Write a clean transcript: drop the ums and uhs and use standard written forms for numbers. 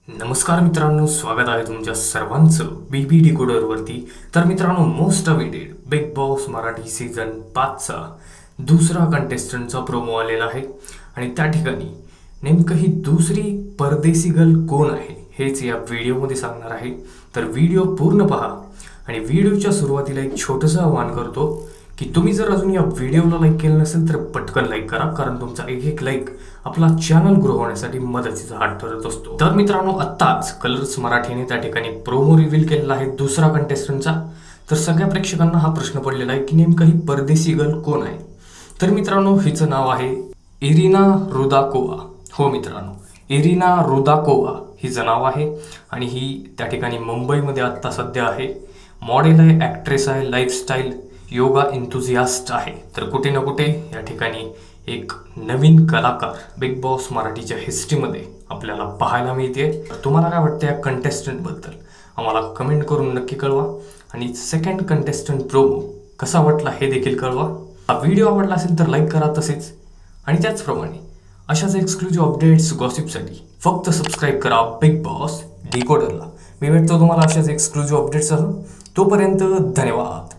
नमस्कार मित्रांनो, स्वागत आहे तुमच्या सर्वांचं बीबी डिकोडर वरती। तर मित्रांनो, most awaited big boss Marathi season 5 चा दुसरा कंटेस्टंटचा प्रोमो आलेला आहे आणि त्या ठिकाणी नेमकं ही दुसरी परदेसी गर्ल कोण आहे हेच या व्हिडिओमध्ये सांगणार आहे। तर व्हिडिओ पूर्ण पहा आणि व्हिडिओच्या सुरुवातीला एक छोटंसं आवाहन करतो की तुम्ही जर अजून या व्हिडिओला लाईक केलं नसेल तर पटकन लाईक करा, कारण तुमचा एक लाईक आपला चॅनल ग्रो होण्यासाठी मदतीचा हात ठरत असतो। तर मित्रांनो, आत्ताच कलर्स मराठीने त्या ठिकाणी प्रोमो रिव्हील केलेला आहे दुसरा कंटेस्टंटचा। तर सगळ्या प्रेक्षकांना हा प्रश्न पडलेला आहे की नेमकं ही परदेसी गर्ल कोण आहे। तर मित्रांनो, हिचं नाव आहे इरिना रुदाकोवा। हो मित्रांनो, इरिना रुदाकोवा हिचं नाव आहे आणि ही त्या ठिकाणी मुंबईमध्ये आत्ता सध्या आहे। मॉडेल आहे, ॲक्ट्रेस आहे, लाईफस्टाईल योगा एन्थुझियास्ट आहे। तर कुठे ना कुठे या ठिकाणी एक नवीन कलाकार बिग बॉस मराठीच्या हिस्ट्रीमध्ये आपल्याला पाहायला मिळते। तुम्हाला काय वाटतं या कंटेस्टंटबद्दल आम्हाला कमेंट करून नक्की कळवा आणि सेकंड कंटेस्टंट प्रोमो कसा वाटला हे देखील कळवा। हा व्हिडिओ आवडला असेल तर लाईक करा, तसेच आणि त्याचप्रमाणे अशाच एक्सक्लुझिव्ह अपडेट्स गॉसिपसाठी फक्त सबस्क्राईब करा बिग बॉस डिकोडरला। मी भेटतो तुम्हाला अशाच एक्सक्लुझिव्ह अपडेट्ससह। तोपर्यंत धन्यवाद।